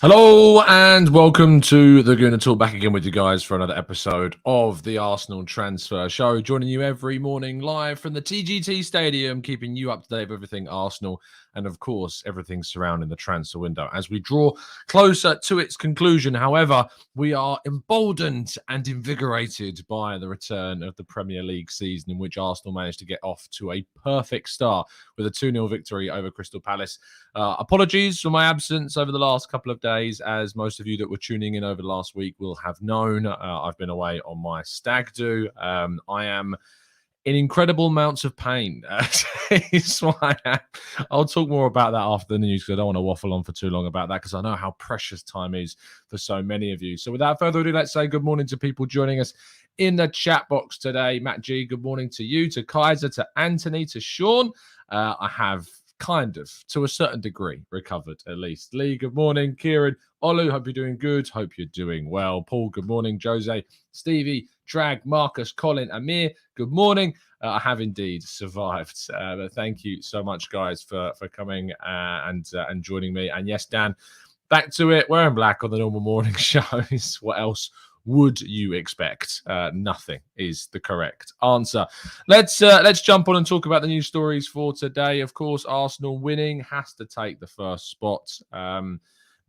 Hello and welcome to the Gooner Talk, back again with you guys for another episode of the Arsenal Transfer Show. Joining you every morning live from the TGT Stadium, keeping you up to date with everything Arsenal and, of course, everything surrounding the transfer window as we draw closer to its conclusion. However, we are emboldened and invigorated by the return of the Premier League season, in which Arsenal managed to get off to a perfect start with a 2-0 victory over Crystal Palace. Apologies for my absence over the last couple of days, as most of you that were tuning in over the last week will have known. I've been away on my stag do. I am in incredible amounts of pain. Is why I am. I'll talk more about that after the news, because I don't want to waffle on for too long about that, because I know how precious time is for so many of you. So without further ado, let's say good morning to people joining us in the chat box today. Matt G, good morning to you, to Kaiser, to Anthony, to Sean. I have kind of, to a certain degree, recovered at least. Lee, good morning. Kieran, Olu, hope you're doing good. Hope you're doing well. Paul, good morning. Jose, Stevie, Drag, Marcus, Colin, Amir, good morning. I have indeed survived. But thank you so much, guys, for coming and joining me. And yes, Dan, back to it. Wearing black on the normal morning shows. What else would you expect? Nothing is the correct answer. Let's jump on and talk about the news stories for today. Of course, Arsenal winning has to take the first spot.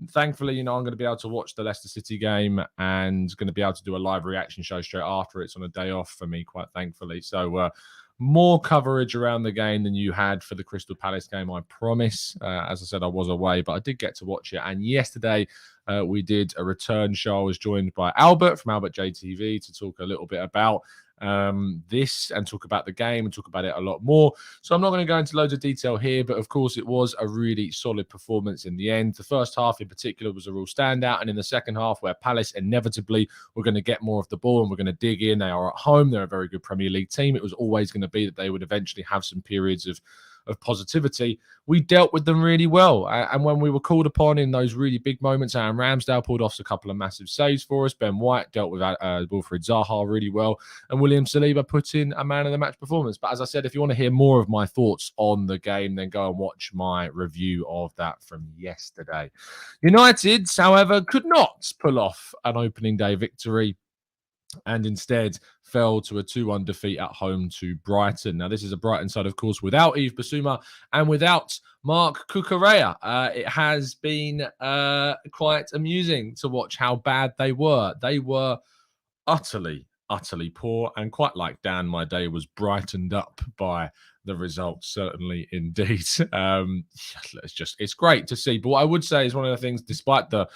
Thankfully, I'm going to be able to watch the Leicester City game and going to be able to do a live reaction show straight after. It's on a day off for me, quite thankfully. So more coverage around the game than you had for the Crystal Palace game, I promise. As I said, I was away, but I did get to watch it. And yesterday, we did a return show. I was joined by Albert from Albert JTV to talk a little bit about this and talk about the game and talk about it a lot more. So I'm not going to go into loads of detail here, but of course it was a really solid performance in the end. The first half in particular was a real standout, and in the second half, where Palace inevitably were going to get more of the ball and we're going to dig in, they are at home, they're a very good Premier League team. It was always going to be that they would eventually have some periods of positivity. We dealt with them really well. And when we were called upon in those really big moments, Aaron Ramsdale pulled off a couple of massive saves for us. Ben White dealt with Wilfried Zaha really well. And William Saliba put in a man of the match performance. But as I said, if you want to hear more of my thoughts on the game, then go and watch my review of that from yesterday. United, however, could not pull off an opening day victory, and instead fell to a 2-1 defeat at home to Brighton. Now, this is a Brighton side, of course, without Yves Bissouma and without Marc Cucurella. It has been quite amusing to watch how bad they were. They were utterly poor, and quite like Dan, my day was brightened up by the results, certainly indeed. It's great to see. But what I would say is one of the things, despite the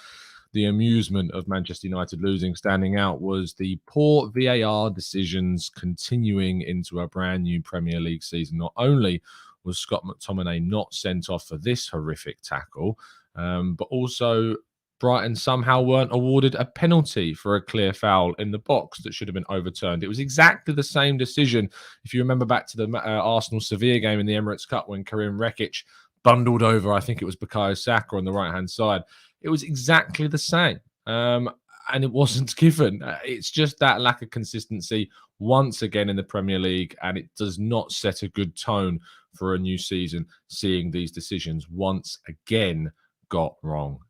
amusement of Manchester United losing, standing out was the poor VAR decisions continuing into a brand new Premier League season. Not only was Scott McTominay not sent off for this horrific tackle, but also Brighton somehow weren't awarded a penalty for a clear foul in the box that should have been overturned. It was exactly the same decision. If you remember back to the Arsenal-Sevilla game in the Emirates Cup, when Karim Rekic bundled over, I think it was Bukayo Saka on the right-hand side. It was exactly the same, and it wasn't given. It's just that lack of consistency once again in the Premier League, and it does not set a good tone for a new season, seeing these decisions once again got wrong.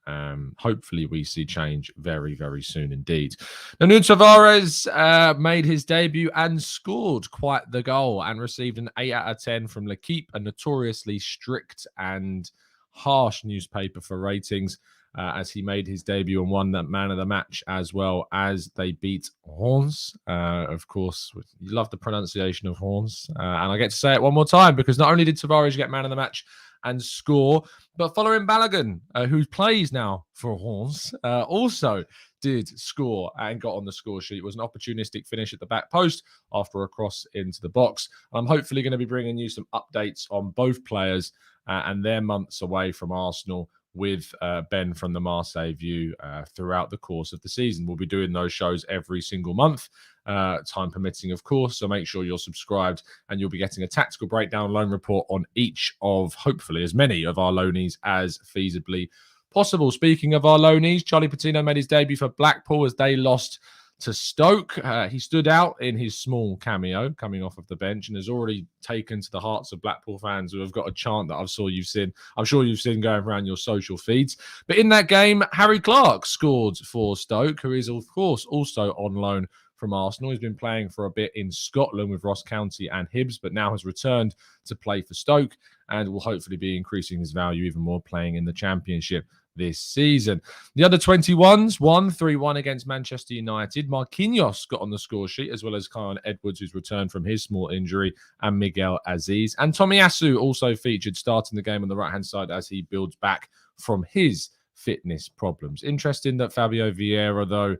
Hopefully we see change very, very soon indeed. Now, Nuno Tavares made his debut and scored quite the goal and received an 8 out of 10 from L'Equipe, a notoriously strict and harsh newspaper for ratings, as he made his debut and won that man of the match, as well as they beat Reims. Of course, you love the pronunciation of Reims. And I get to say it one more time, because not only did Tavares get man of the match and score, but following Balogun, who plays now for Reims, also did score and got on the score sheet. It was an opportunistic finish at the back post after a cross into the box. I'm hopefully going to be bringing you some updates on both players and their months away from Arsenal with Ben from the Marseille View throughout the course of the season. We'll be doing those shows every single month, time permitting, of course. So make sure you're subscribed, and you'll be getting a tactical breakdown loan report on each of, hopefully, as many of our loanees as feasibly possible. Speaking of our loanees, Charlie Patino made his debut for Blackpool as they lost to Stoke. He stood out in his small cameo coming off of the bench and has already taken to the hearts of Blackpool fans who have got a chant that I'm sure you've seen going around your social feeds. But in that game, Harry Clarke scored for Stoke, who is, of course, also on loan from Arsenal. He's been playing for a bit in Scotland with Ross County and Hibs, but now has returned to play for Stoke and will hopefully be increasing his value even more playing in the Championship this season. The under 21s won 3-1 against Manchester United. Marquinhos got on the score sheet, as well as Kyle Edwards, who's returned from his small injury, and Miguel Aziz. And Tomiyasu also featured, starting the game on the right-hand side as he builds back from his fitness problems. Interesting that Fabio Vieira, though,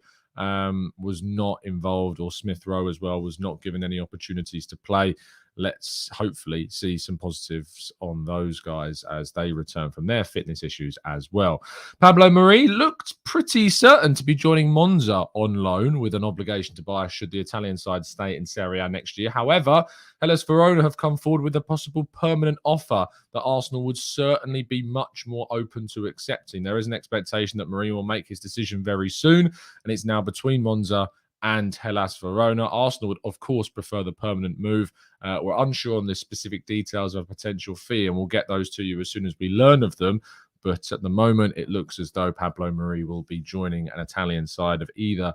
was not involved, or Smith Rowe as well was not given any opportunities to play. Let's hopefully see some positives on those guys as they return from their fitness issues as well. Pablo Mari looked pretty certain to be joining Monza on loan with an obligation to buy should the Italian side stay in Serie A next year. However, Hellas Verona have come forward with a possible permanent offer that Arsenal would certainly be much more open to accepting. There is an expectation that Mari will make his decision very soon, and it's now between Monza and Hellas Verona. Arsenal would, of course, prefer the permanent move. We're unsure on the specific details of a potential fee, and we'll get those to you as soon as we learn of them. But at the moment, it looks as though Pablo Mari will be joining an Italian side of either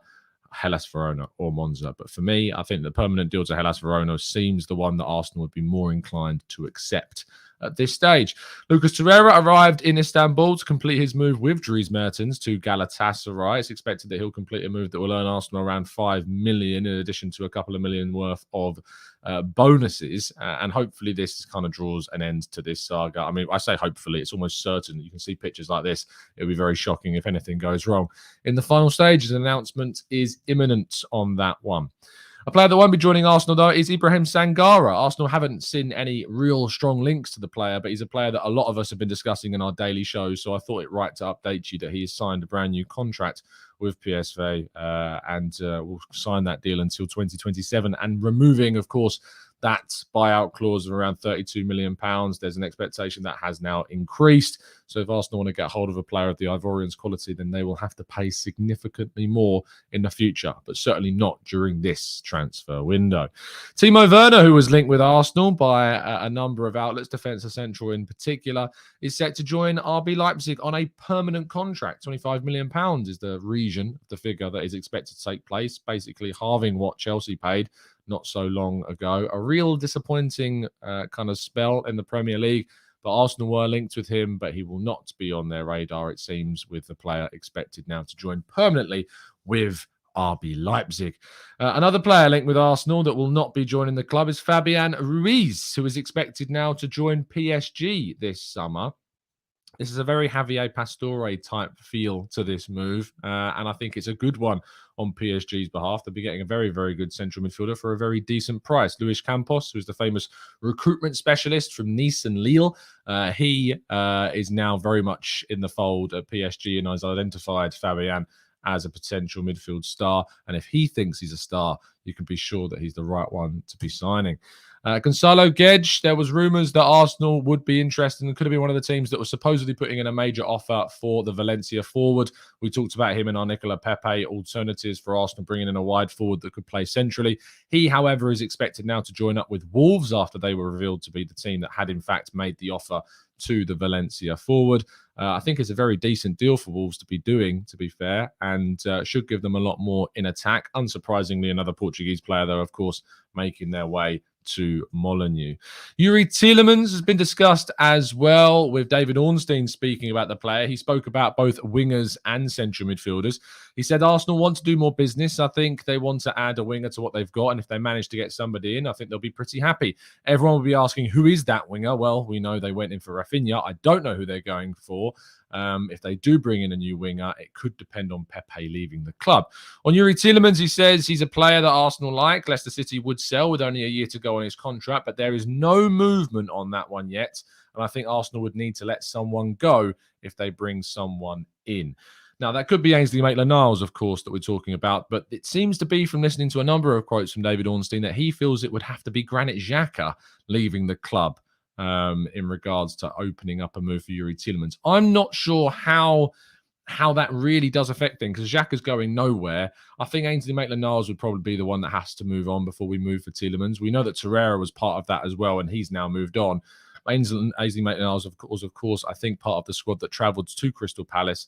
Hellas Verona or Monza. But for me, I think the permanent deal to Hellas Verona seems the one that Arsenal would be more inclined to accept at this stage. Lucas Torreira arrived in Istanbul to complete his move with Dries Mertens to Galatasaray. It's expected that he'll complete a move that will earn Arsenal around 5 million, in addition to a couple of million worth of bonuses. And hopefully this kind of draws an end to this saga. I mean, I say hopefully, it's almost certain. You can see pictures like this. It'll be very shocking if anything goes wrong. In the final stages, an announcement is imminent on that one. A player that won't be joining Arsenal, though, is Ibrahim Sangare. Arsenal haven't seen any real strong links to the player, but he's a player that a lot of us have been discussing in our daily shows, so I thought it right to update you that he has signed a brand new contract with PSV and will sign that deal until 2027, and removing, of course, that buyout clause of around £32 million. There's an expectation that has now increased. So if Arsenal want to get hold of a player of the Ivorians' quality, then they will have to pay significantly more in the future, but certainly not during this transfer window. Timo Werner, who was linked with Arsenal by a number of outlets, Defensa Central in particular, is set to join RB Leipzig on a permanent contract. £25 million is the the figure that is expected to take place, basically halving what Chelsea paid not so long ago. A real disappointing kind of spell in the Premier League, but Arsenal were linked with him, but he will not be on their radar, it seems, with the player expected now to join permanently with RB Leipzig. Another player linked with Arsenal that will not be joining the club is Fabian Ruiz, who is expected now to join PSG this summer. This is a very Javier Pastore type feel to this move, and I think it's a good one on PSG's behalf. They'll be getting a very, very good central midfielder for a very decent price. Luis Campos, who's the famous recruitment specialist from Nice and Lille, he is now very much in the fold at PSG and has identified Fabian as a potential midfield star. And if he thinks he's a star, you can be sure that he's the right one to be signing. Goncalo Guedes, there was rumours that Arsenal would be interested and could have been one of the teams that was supposedly putting in a major offer for the Valencia forward. We talked about him in our Nicola Pepe alternatives for Arsenal, bringing in a wide forward that could play centrally. He, however, is expected now to join up with Wolves after they were revealed to be the team that had in fact made the offer to the Valencia forward. I think it's a very decent deal for Wolves to be doing, to be fair, and should give them a lot more in attack. Unsurprisingly, another Portuguese player, though, of course, making their way to Molineux. Youri Tielemans has been discussed as well, with David Ornstein speaking about the player. He spoke about both wingers and central midfielders. He said Arsenal want to do more business. I think they want to add a winger to what they've got, and if they manage to get somebody in, I think they'll be pretty happy. Everyone will be asking, who is that winger? Well, we know they went in for Rafinha. I don't know who they're going for. If they do bring in a new winger, it could depend on Pepe leaving the club. On Youri Tielemans, he says he's a player that Arsenal like. Leicester City would sell with only a year to go on his contract, but there is no movement on that one yet. And I think Arsenal would need to let someone go if they bring someone in. Now, that could be Ainsley Maitland-Niles, of course, that we're talking about, but it seems to be, from listening to a number of quotes from David Ornstein, that he feels it would have to be Granit Xhaka leaving the club in regards to opening up a move for Youri Tielemans. I'm not sure how how that really does affect things, because Xhaka's going nowhere. I think Ainsley Maitland-Niles would probably be the one that has to move on before we move for Tielemans. We know that Torreira was part of that as well, and he's now moved on. Ainsley Maitland-Niles, of course, I think part of the squad that travelled to Crystal Palace,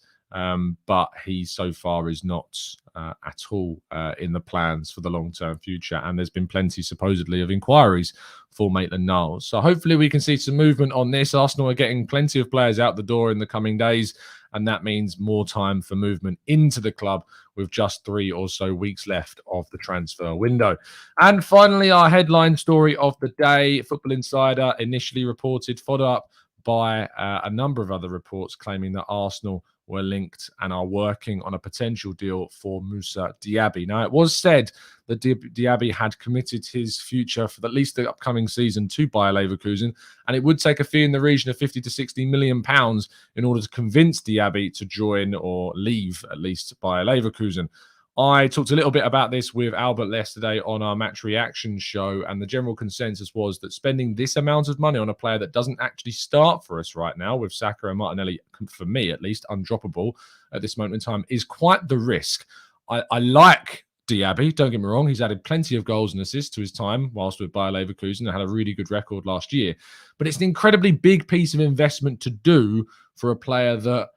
but he so far is not at all in the plans for the long-term future. And there's been plenty, supposedly, of inquiries for Maitland-Niles. So hopefully we can see some movement on this. Arsenal are getting plenty of players out the door in the coming days, and that means more time for movement into the club with just 3 or so weeks left of the transfer window. And finally, our headline story of the day, Football Insider initially reported, followed up by a number of other reports claiming that Arsenal were linked and are working on a potential deal for Moussa Diaby. Now, it was said that Diaby had committed his future for at least the upcoming season to Bayer Leverkusen, and it would take a fee in the region of 50 to 60 million pounds in order to convince Diaby to join or leave at least Bayer Leverkusen. I talked a little bit about this with Albert yesterday on our match reaction show, and the general consensus was that spending this amount of money on a player that doesn't actually start for us right now, with Saka and Martinelli, for me at least, undroppable at this moment in time, is quite the risk. I like Diaby, don't get me wrong. He's added plenty of goals and assists to his time whilst with Bayer Leverkusen and had a really good record last year. But it's an incredibly big piece of investment to do for a player that,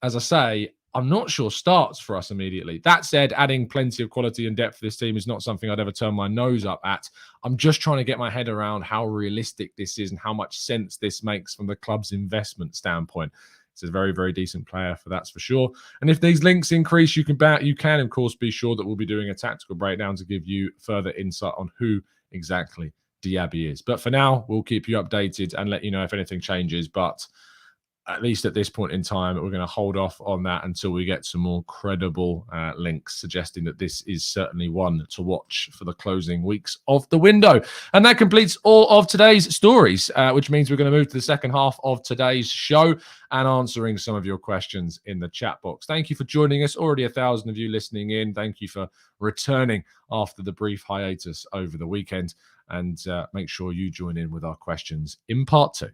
as I say, I'm not sure starts for us immediately. That said, adding plenty of quality and depth to this team is not something I'd ever turn my nose up at. I'm just trying to get my head around how realistic this is and how much sense this makes from the club's investment standpoint. It's a very, very decent player, that's for sure. And if these links increase, you can of course be sure that we'll be doing a tactical breakdown to give you further insight on who exactly Diaby is. But for now, we'll keep you updated and let you know if anything changes. But at least at this point in time, we're going to hold off on that until we get some more credible links suggesting that this is certainly one to watch for the closing weeks of the window. And that completes all of today's stories, which means we're going to move to the second half of today's show and answering some of your questions in the chat box. Thank you for joining us. Already 1,000 of you listening in. Thank you for returning after the brief hiatus over the weekend. And make sure you join in with our questions in part 2.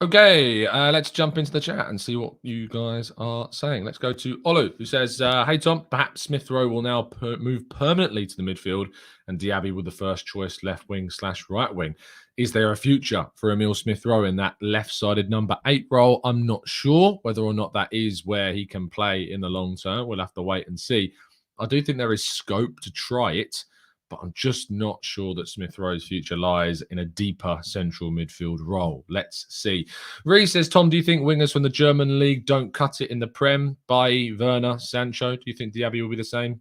Okay, let's jump into the chat and see what you guys are saying. Let's go to Olu, who says, hey, Tom, perhaps Smith Rowe will now move permanently to the midfield and Diaby with the first choice left wing / right wing. Is there a future for Emil Smith Rowe in that left-sided number 8 role? I'm not sure whether or not that is where he can play in the long term. We'll have to wait and see. I do think there is scope to try it, but I'm just not sure that Smith Rowe's future lies in a deeper central midfield role. Let's see. Reece says, Tom, do you think wingers from the German league don't cut it in the Prem? Bailly, Werner, Sancho. Do you think Diaby will be the same?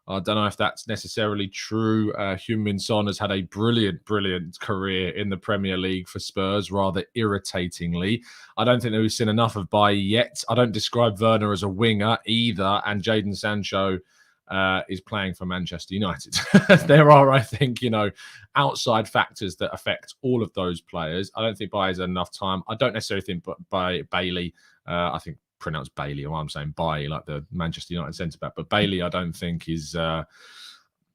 I don't know if that's necessarily true. Heung-min Son has had a brilliant career in the Premier League for Spurs, rather irritatingly. I don't think that we've seen enough of Bailly yet. I don't describe Werner as a winger either, and Jadon Sancho is playing for Manchester United. There are, I think, outside factors that affect all of those players. I don't think Bailly's had enough time. I don't necessarily think Bailly, I think pronounced Bailey, or I'm saying Bailly, like the Manchester United centre-back. But Bailly, I don't think is...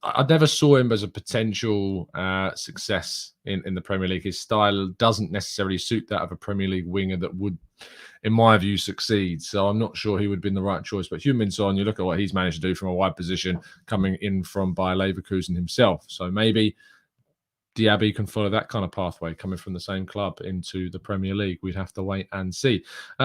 I never saw him as a potential success in the Premier League. His style doesn't necessarily suit that of a Premier League winger that would, in my view, succeed. So I'm not sure he would have been the right choice. But Heung-min Son, you look at what he's managed to do from a wide position, coming in from Bayer Leverkusen himself. So maybe Diaby can follow that kind of pathway, coming from the same club into the Premier League. We'd have to wait and see.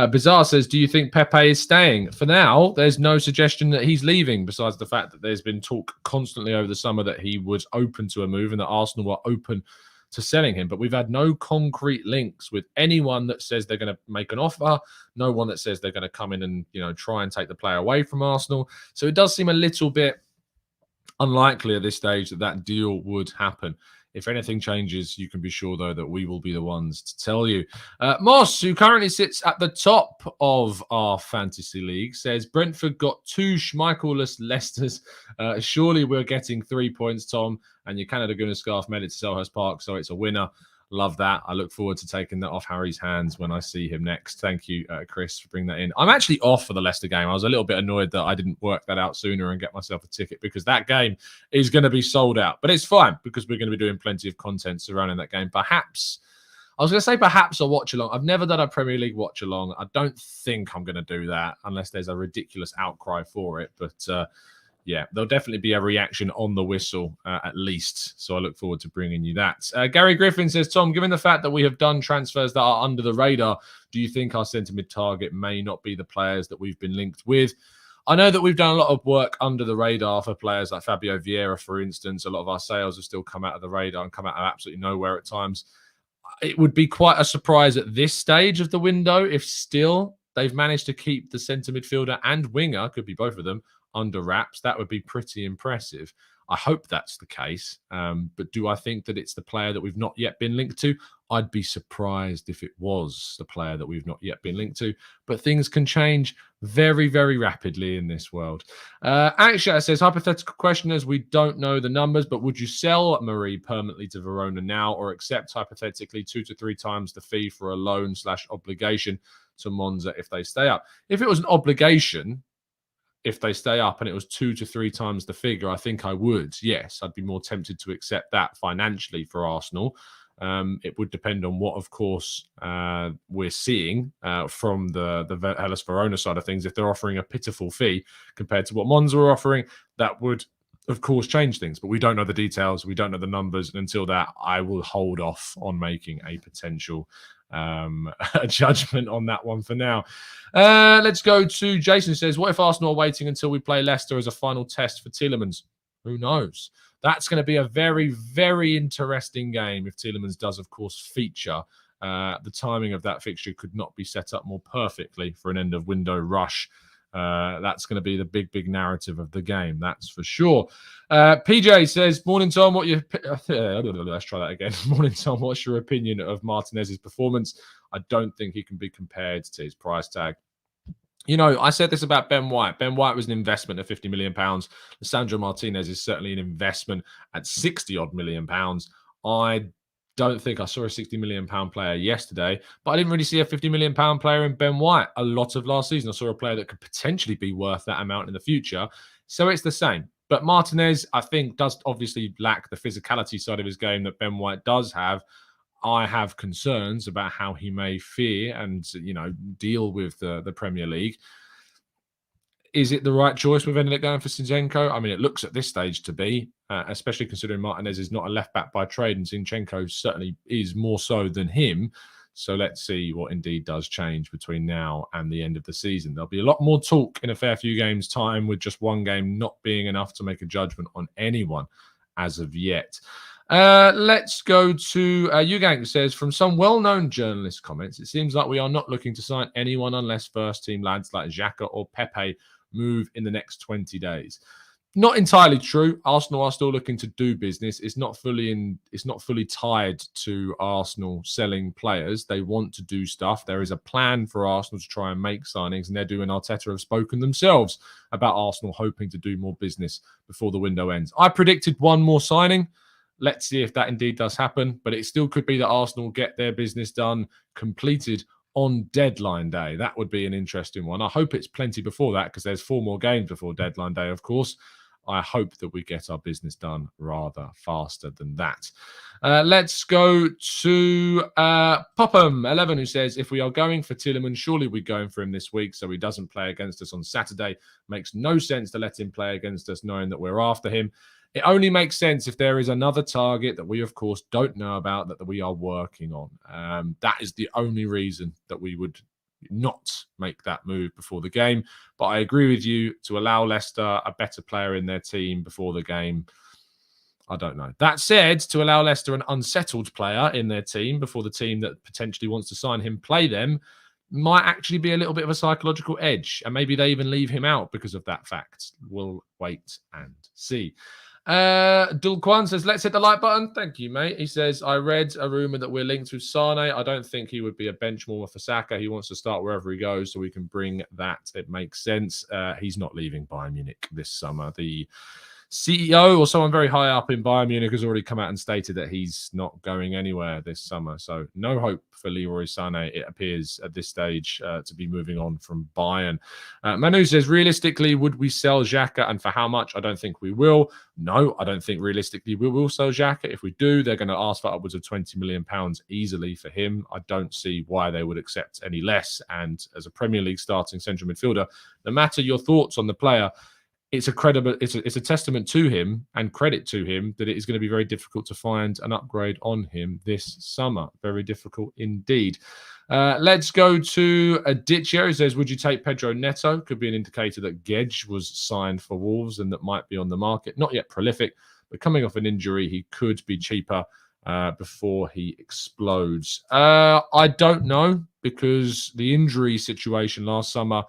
Bizarre says, do you think Pepe is staying? For now, there's no suggestion that he's leaving, besides the fact that there's been talk constantly over the summer that he was open to a move and that Arsenal were open to selling him. But we've had no concrete links with anyone that says they're going to make an offer, no one that says they're going to come in and try and take the player away from Arsenal. So it does seem a little bit unlikely at this stage that deal would happen. If anything changes, you can be sure, though, that we will be the ones to tell you. Moss, who currently sits at the top of our fantasy league, says, Brentford got 2 Schmeichel-less Leicesters. Surely we're getting 3 points, Tom, and your Canada Gooner scarf made it to Selhurst Park, so it's a winner. Love that. I look forward to taking that off Harry's hands when I see him next. Thank you, Chris, for bringing that in. I'm actually off for the Leicester game. I was a little bit annoyed that I didn't work that out sooner and get myself a ticket, because that game is going to be sold out. But it's fine, because we're going to be doing plenty of content surrounding that game. Perhaps a watch along. I've never done a Premier League watch along. I don't think I'm going to do that unless there's a ridiculous outcry for it. But yeah, there'll definitely be a reaction on the whistle at least. So I look forward to bringing you that. Gary Griffin says, Tom, given the fact that we have done transfers that are under the radar, do you think our centre mid target may not be the players that we've been linked with? I know that we've done a lot of work under the radar for players like Fabio Vieira, for instance. A lot of our sales have still come out of the radar and come out of absolutely nowhere at times. It would be quite a surprise at this stage of the window if still they've managed to keep the centre midfielder and winger, could be both of them, under wraps. That would be pretty impressive. I hope that's the case. But do I think that it's the player that we've not yet been linked to? I'd be surprised if it was the player that we've not yet been linked to. But things can change very, very rapidly in this world. Aksha says, hypothetical question, as we don't know the numbers, but would you sell Marie permanently to Verona now, or accept hypothetically 2 to 3 times the fee for a loan/obligation to Monza if they stay up? If it was an obligation, if they stay up and it was 2 to 3 times the figure, I think I would. Yes, I'd be more tempted to accept that financially for Arsenal. It would depend on what, of course, we're seeing from the Hellas Verona side of things. If they're offering a pitiful fee compared to what Monza are offering, that would, of course, change things. But we don't know the details. We don't know the numbers. And until that, I will hold off on making a potential a judgment on that one for now. Let's go to Jason. Says, what if Arsenal are waiting until we play Leicester as a final test for Tielemans? Who knows? That's going to be a very, very interesting game if Tielemans does, of course, feature. The timing of that fixture could not be set up more perfectly for an end of window rush. That's going to be the big, big narrative of the game. That's for sure. PJ says, morning, Tom. Let's try that again. Morning, Tom. What's your opinion of Martinez's performance? I don't think he can be compared to his price tag. You know, I said this about Ben White. Ben White was an investment at £50 million. Lisandro Martinez is certainly an investment at 60-odd million pounds. I don't think I saw a £60 million player yesterday, but I didn't really see a £50 million player in Ben White a lot of last season. I saw a player that could potentially be worth that amount in the future. So it's the same. But Martinez, I think, does obviously lack the physicality side of his game that Ben White does have. I have concerns about how he may fear and, you know, deal with the Premier League. Is it the right choice we've ended up going for Zinchenko? I mean, it looks at this stage to be, especially considering Martinez is not a left-back by trade and Zinchenko certainly is more so than him. So let's see what indeed does change between now and the end of the season. There'll be a lot more talk in a fair few games' time, with just one game not being enough to make a judgment on anyone as of yet. Let's go to Ugang says, from some well-known journalist comments, it seems like we are not looking to sign anyone unless first-team lads like Xhaka or Pepe move in the next 20 days. Not entirely true. Arsenal are still looking to do business. It's not fully tied to Arsenal selling players. They want to do stuff. There is a plan for Arsenal to try and make signings, and Edu and Arteta have spoken themselves about Arsenal hoping to do more business before the window ends. I predicted one more signing. Let's see if that indeed does happen, but it still could be that Arsenal get their business done, completed on deadline day. That would be an interesting one. I hope it's plenty before that, because there's 4 more games before deadline day, of course. I hope that we get our business done rather faster than that. Let's go to Popham11, who says, if we are going for Tielemans, surely we're going for him this week so he doesn't play against us on Saturday. Makes no sense to let him play against us knowing that we're after him. It only makes sense if there is another target that we, of course, don't know about that we are working on. That is the only reason that we would not make that move before the game. But I agree with you, to allow Leicester a better player in their team before the game, I don't know. That said, to allow Leicester an unsettled player in their team before the team that potentially wants to sign him play them might actually be a little bit of a psychological edge. And maybe they even leave him out because of that fact. We'll wait and see. Dulquan says, let's hit the like button. Thank you, mate. He says, I read a rumor that we're linked with Sane. I don't think he would be a bench warmer for Saka. He wants to start wherever he goes, so we can bring that. It makes sense. He's not leaving Bayern Munich this summer. The CEO or someone very high up in Bayern Munich has already come out and stated that he's not going anywhere this summer. So no hope for Leroy Sané, it appears, at this stage to be moving on from Bayern. Manu says, realistically, would we sell Xhaka and for how much? I don't think we will. No, I don't think realistically we will sell Xhaka. If we do, they're going to ask for upwards of £20 million easily for him. I don't see why they would accept any less. And as a Premier League starting central midfielder, no matter your thoughts on the player, it's a testament to him and credit to him that it is going to be very difficult to find an upgrade on him this summer. Very difficult indeed. Let's go to Aditya, who says, would you take Pedro Neto? Could be an indicator that Guedes was signed for Wolves and that might be on the market. Not yet prolific, but coming off an injury, he could be cheaper before he explodes. I don't know, because the injury situation last summer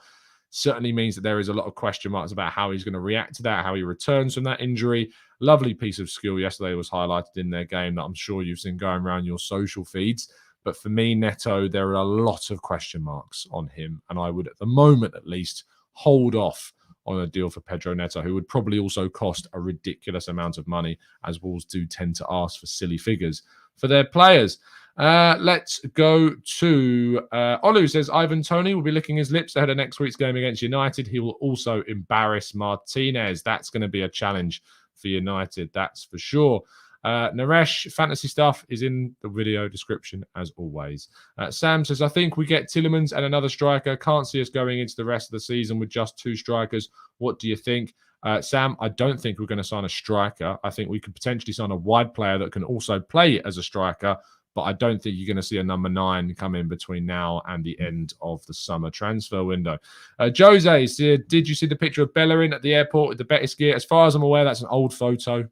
certainly means that there is a lot of question marks about how he's going to react to that, how he returns from that injury. Lovely piece of skill yesterday was highlighted in their game that I'm sure you've seen going around your social feeds. But for me, Neto, there are a lot of question marks on him. And I would, at the moment at least, hold off on a deal for Pedro Neto, who would probably also cost a ridiculous amount of money, as Wolves do tend to ask for silly figures for their players. Let's go to Olu says, Ivan Toney will be licking his lips ahead of next week's game against United. He will also embarrass Martinez. That's going to be a challenge for United, that's for sure. Naresh, fantasy stuff is in the video description as always. Sam says, I think we get Tielemans and another striker. Can't see us going into the rest of the season with just 2 strikers. What do you think? Sam, I don't think we're going to sign a striker. I think we could potentially sign a wide player that can also play as a striker, but I don't think you're going to see a number 9 come in between now and the end of the summer transfer window. Jose said, did you see the picture of Bellerin at the airport with the Betis gear? As far as I'm aware, that's an old photo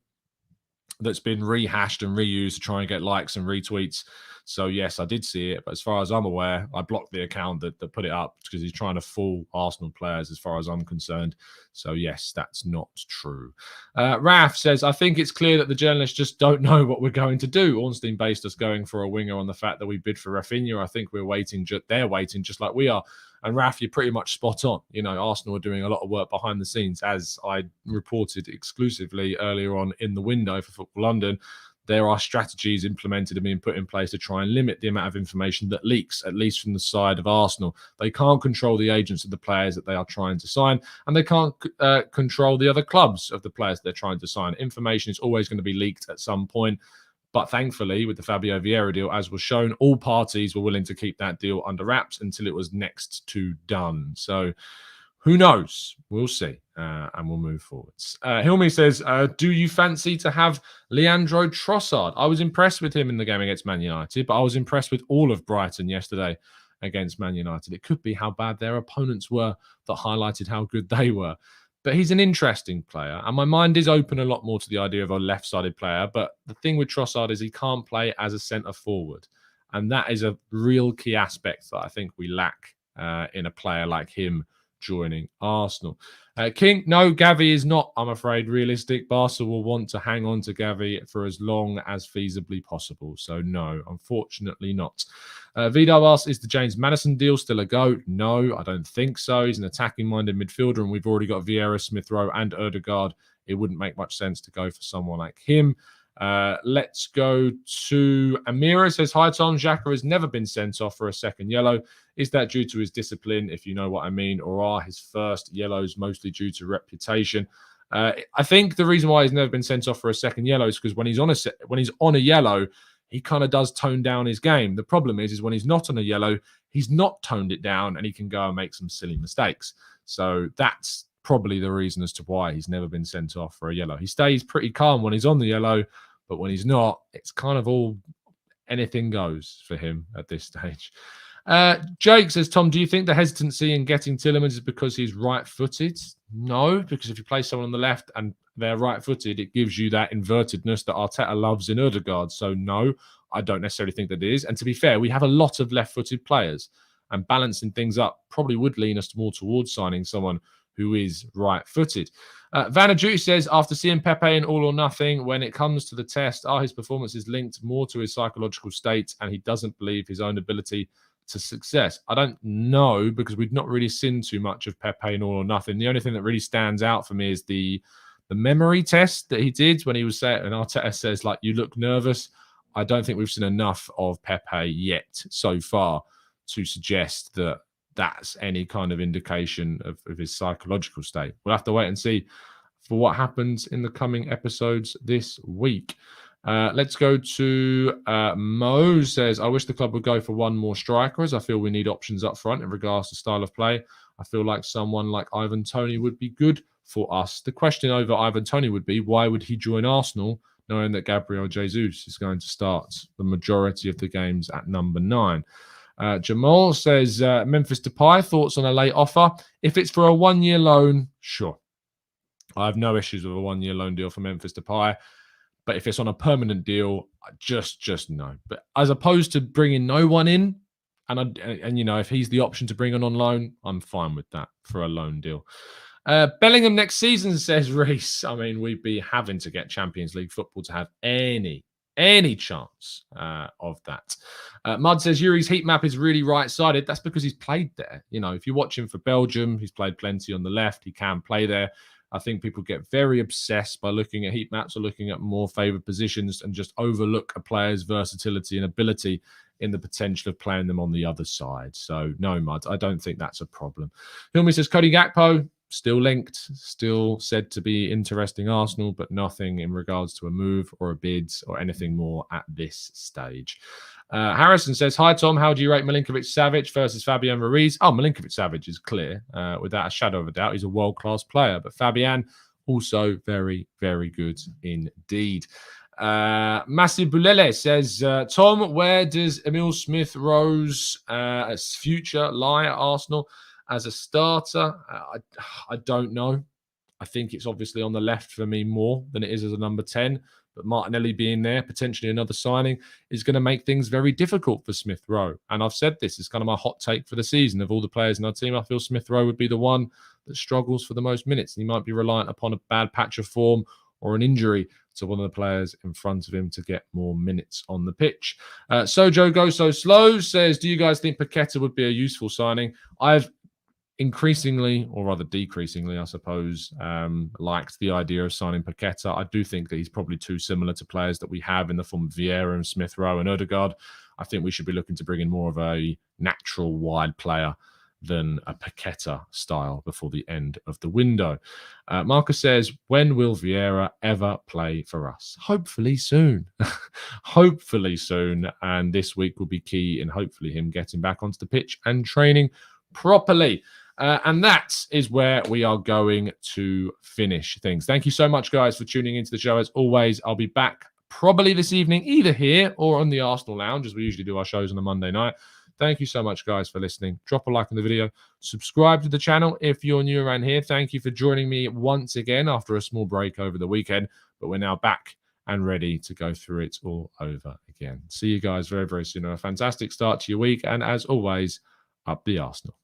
that's been rehashed and reused to try and get likes and retweets. So, yes, I did see it. But as far as I'm aware, I blocked the account that put it up because he's trying to fool Arsenal players as far as I'm concerned. So, yes, that's not true. Raf says, I think it's clear that the journalists just don't know what we're going to do. Ornstein based us going for a winger on the fact that we bid for Rafinha. I think they're waiting just like we are. And Raf, you're pretty much spot on. You know, Arsenal are doing a lot of work behind the scenes, as I reported exclusively earlier on in the window for Football London. There are strategies implemented and being put in place to try and limit the amount of information that leaks, at least from the side of Arsenal. They can't control the agents of the players that they are trying to sign, and they can't control the other clubs of the players they're trying to sign. Information is always going to be leaked at some point. But thankfully, with the Fabio Vieira deal, as was shown, all parties were willing to keep that deal under wraps until it was next to done. So who knows? We'll see. And we'll move forwards. Hilmi says, do you fancy to have Leandro Trossard? I was impressed with him in the game against Man United, but I was impressed with all of Brighton yesterday against Man United. It could be how bad their opponents were that highlighted how good they were. But he's an interesting player, and my mind is open a lot more to the idea of a left-sided player. But the thing with Trossard is he can't play as a centre-forward, and that is a real key aspect that I think we lack in a player like him joining Arsenal. King, no, Gavi is not, I'm afraid, realistic. Barca will want to hang on to Gavi for as long as feasibly possible. So no, unfortunately not. Vidal asks, is the James Maddison deal still a go? No, I don't think so. He's an attacking-minded midfielder, and we've already got Vieira, Smith Rowe, and Ødegaard. It wouldn't make much sense to go for someone like him. Let's go to Amira. Says, hi Tom, Xhaka has never been sent off for a second yellow. Is that due to his discipline, if you know what I mean, or are his first yellows mostly due to reputation? I think the reason why he's never been sent off for a second yellow is because when he's on a yellow, he kind of does tone down his game. The problem is when he's not on a yellow, he's not toned it down and he can go and make some silly mistakes. So that's probably the reason as to why he's never been sent off for a yellow. He stays pretty calm when he's on the yellow, but when he's not, it's kind of all anything goes for him at this stage. Jake says, Tom, do you think the hesitancy in getting Tielemans is because he's right-footed? No, because if you play someone on the left and they're right-footed, it gives you that invertedness that Arteta loves in Ødegaard. So no, I don't necessarily think that it is. And to be fair, we have a lot of left-footed players, and balancing things up probably would lean us more towards signing someone who is right-footed. Vanajuti says, after seeing Pepe in All or Nothing, when it comes to the test, are his performances linked more to his psychological state and he doesn't believe his own ability to success? I don't know, because we've not really seen too much of Pepe in All or Nothing. The only thing that really stands out for me is the The memory test that he did when he was saying, and Arteta says, like, you look nervous. I don't think we've seen enough of Pepe yet so far to suggest that that's any kind of indication of his psychological state. We'll have to wait and see for what happens in the coming episodes this week. Let's go to Mo says, I wish the club would go for one more striker, as I feel we need options up front in regards to style of play. I feel like someone like Ivan Toney would be good for us. The question over Ivan Toney would be, why would he join Arsenal, knowing that Gabriel Jesus is going to start the majority of the games at number 9? Jamal says, Memphis Depay, thoughts on a late offer? If it's for a 1-year loan, sure. I have no issues with a 1-year loan deal for Memphis Depay. But if it's on a permanent deal, just no. But as opposed to bringing no one in, and you know, if he's the option to bring on loan, I'm fine with that for a loan deal. Bellingham next season, says Reese. I mean, we'd be having to get Champions League football to have any chance of that. Mud says Youri's heat map is really right-sided. That's because he's played there. You know, if you watch him for Belgium, he's played plenty on the left. He can play there. I think people get very obsessed by looking at heat maps or looking at more favoured positions and just overlook a player's versatility and ability in the potential of playing them on the other side. So, no, Mud, I don't think that's a problem. Hilmi says Cody Gakpo, still linked, still said to be interesting Arsenal, but nothing in regards to a move or a bid or anything more at this stage. Harrison says, hi, Tom. How do you rate Milinkovic-Savic versus Fabian Ruiz? Oh, Milinkovic-Savic is clear, without a shadow of a doubt. He's a world-class player. But Fabian, also very, very good indeed. Massi Bulele says, Tom, where does Emil Smith-Rowe's future lie at Arsenal as a starter? I don't know. I think it's obviously on the left for me more than it is as a number 10. But Martinelli being there, potentially another signing, is going to make things very difficult for Smith-Rowe. And I've said this, it's kind of my hot take for the season. Of all the players in our team, I feel Smith-Rowe would be the one that struggles for the most minutes. And he might be reliant upon a bad patch of form or an injury to one of the players in front of him to get more minutes on the pitch. Sojo Go So Slow says, do you guys think Paqueta would be a useful signing? I've increasingly, or rather decreasingly, I suppose, liked the idea of signing Paqueta. I do think that he's probably too similar to players that we have in the form of Vieira and Smith-Rowe and Odegaard. I think we should be looking to bring in more of a natural wide player than a Paqueta style before the end of the window. Marcus says, when will Vieira ever play for us? Hopefully soon. Hopefully soon. And this week will be key in hopefully him getting back onto the pitch and training properly. And that is where we are going to finish things. Thank you so much, guys, for tuning into the show. As always, I'll be back probably this evening, either here or on the Arsenal Lounge, as we usually do our shows on a Monday night. Thank you so much, guys, for listening. Drop a like on the video. Subscribe to the channel if you're new around here. Thank you for joining me once again after a small break over the weekend. But we're now back and ready to go through it all over again. See you guys very, very soon. A fantastic start to your week. And as always, up the Arsenal.